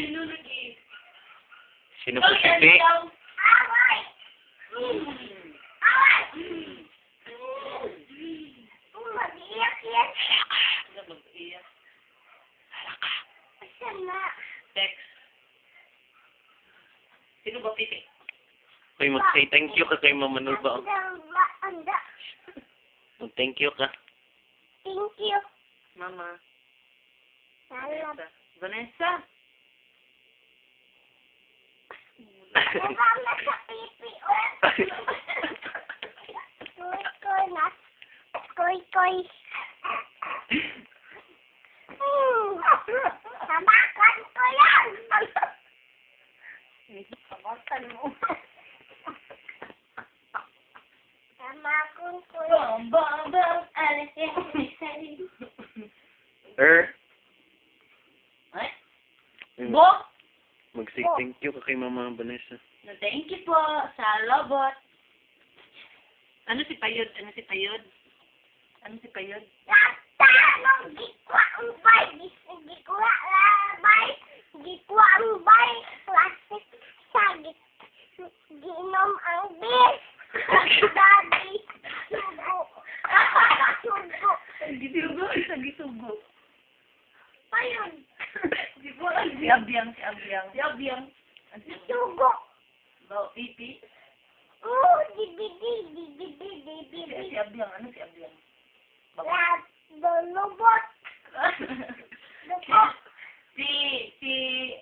Sino nag-i? Sino po si P? Away! Away! Mag-iyak yan. Sino mag-iyak? Asan na? Text. Sino ba pipi? Uy, mag-say thank you ka kay Mama Nurba. Anda. Mag-thank you ka. Thank you. Mama. Salam. Vanessa. Nagama sa pipi. Koy na. Koy. Sabakan ko yan. Sabakan mo. Sabakan ko yan. Bom. Alisin. Ay? Bo? Mag-say thank you ka kay Mama Vanessa. Thank you po sa lobot. Ano si Payod? Lata, gikwa ang bay. Gikwa ang bay. Plastic sagit. Ginom ang bis. Daddy. Sugo. Gisugo. Ayun. Si Abyang. Sugo. Pipi. Oh, DVD. Si Abyang. Ano si Abyang? Lobot. Si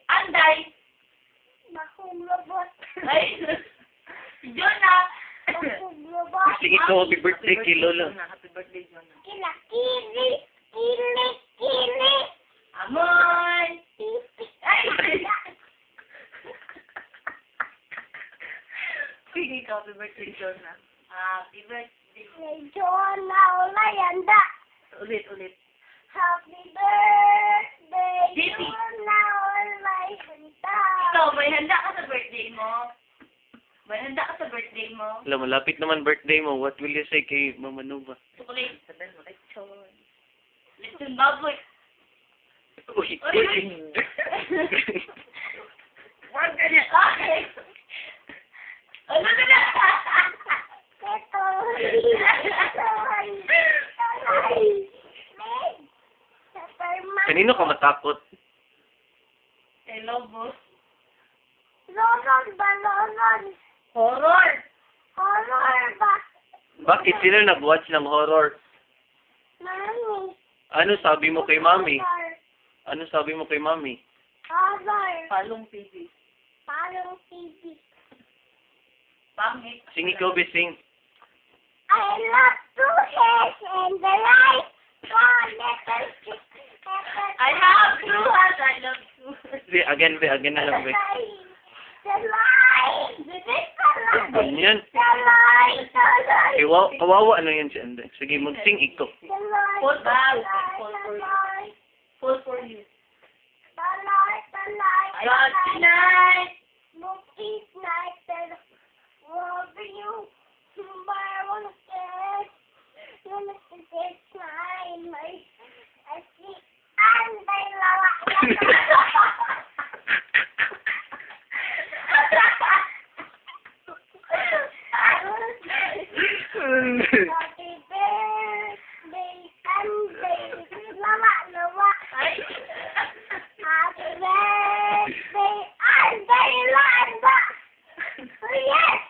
Anday. Bakong lobot. Ay. Si Jonah. Bakong lobot. Sige ko, happy birthday kay Lola. Happy birthday, Jonah. Kili. Amoy. Pipi. Ay. Sige ka, happy birthday, Jonah. Happy birthday. Medyo na yanda. Ulit. Happy birthday. Baby. Na ulay handa. Ikaw, may handa ka sa birthday mo? Alam, malapit naman birthday mo. What will you say kay Mama Nova? Chocolate. Sabihin mo, lechon. Lechon baboy. Uy. Wag ka niya. Okay. Ano ka na? Ito. Kanino ka matakot? Eh, lobo. Loron ba? Horror. Horror ba? Bakit sila nag-watch ng horror? Mami. Ano sabi mo kay Mami? Horror. Ano sabi mo kay Mami? Horror. Palong TV. Parang TV. Pangit. Sing ikaw, Besing. I love to hairs and the light. I have two hands. I love two. Again na lang, Be. The light. This is the light. Ganyan. The light. Kawawa ano yan si Ande. Sige, mag-sing ikaw. The light. Full back. The light. Full for you. The light. The light. God tonight. Movie night. The love you. But I wanna say, you wanna say smile. I see. And I love Happy birthday, Sunday. Lawa. Happy birthday, Sunday, Landa. Oh, yes.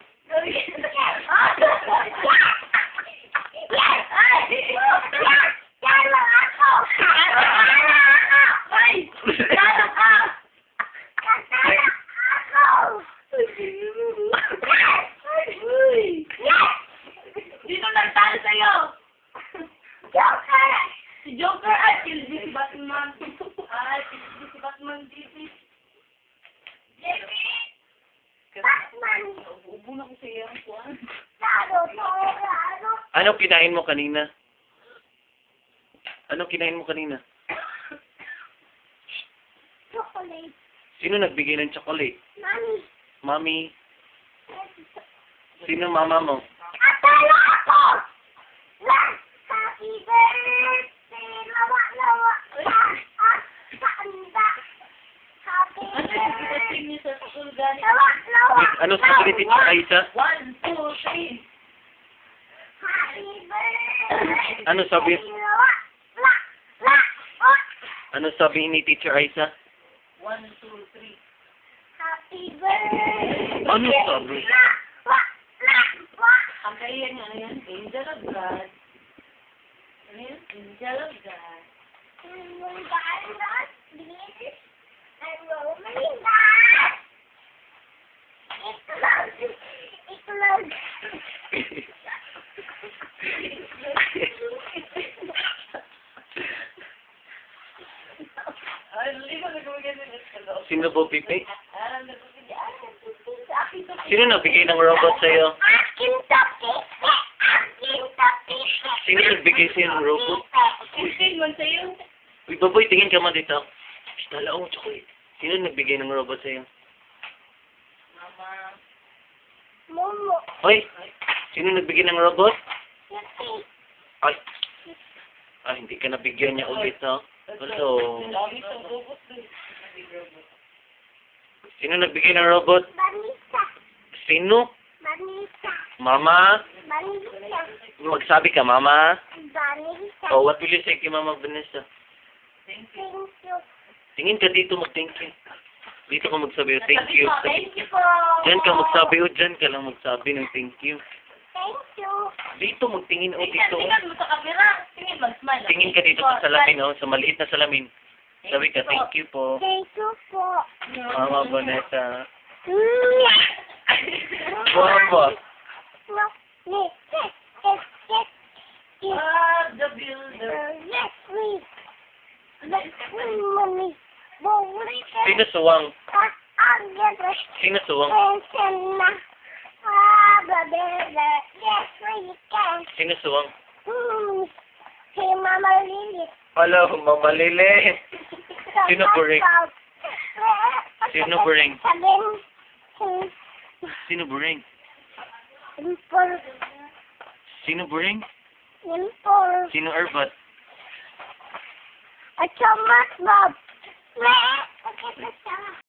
Sino nagtalo sa'yo? Joker! Si Joker at si Batman. Si Batman dito. Batman! Ubo na ko sa iyang kuwan. Ano kinain mo kanina? Chocolate. Sino nagbigay ng chocolate? Mami. Mami? Sino mama mo? Atala ako! Happy birthday! Lawa. Sa anda. Happy Teaching niyo sa school gani. Lawa, lawa. Wait, ano sabi ni Teacher Aisa? 1, 2, 3. Happy birthday. Ano sabi? Lawa, la, la, oh. Ano sabi ni Teacher Aisa? 1, 2, 3. Happy birthday. Ano sabi? La, la, la, la. Ang kaya niya, ano yan? Angel of God. Ano yan? Angel of God. Itlog. Ay, hindi ko nagawin ng itlog. Sino po, Pipi? Ah, nagawin. Ah, akin to. Sino nagbigay ng robot sa'yo? Akin to, Pipe. Akin to, Pipe. Sino nagbigay sa'yo ng robot? Tingin mo sa'yo. Uy, baboy, tingin ka man dito. Dala akong chocolate. Sino nagbigay ng robot sa'yo? Mama. Momo. Hoy, sino nagbigay ng robot? Yuki. Ay. Ah, hindi ka nabigyan niya ulit, ha? Hello. Dami sa robot doon. Sino nagbigay ng robot? Vanessa. Sino? Vanessa. Mama? Vanessa. Magsabi ka, Mama. Vanessa. Oh, what will you say kay Mama Vanessa? Thank you. Thank you. Tingin ka dito, mag-thank you. Dito ka magsabi, oh, thank you. Thank you po. Diyan ka magsabi, oh, diyan ka lang magsabi ng thank you. Thank you. Dito, magtingin, oh, dito. Tingnan mo sa camera. Tingin, mag-smile. Tingin ka dito sa salamin, oh, sa maliit na salamin. Sabi ka, thank you po. Thank you po. Mama Vanessa. Mm. Mama. No. Yes. Yes. Yes. Yes. Yes. Ah, the builder. Yes, please. Yes, please, mommy. Bowli. Sino suwang? Ang ganda. Sino suwang? Pension na. Ah, baby. Yes, we can. Sino suwang? Hmm. Si Mama Lily. Hello, Mama Lili. Sino buring? Sino buring? Sino buring? Simple. Sino buring? Simple. Sino erbat? At so much, Bob.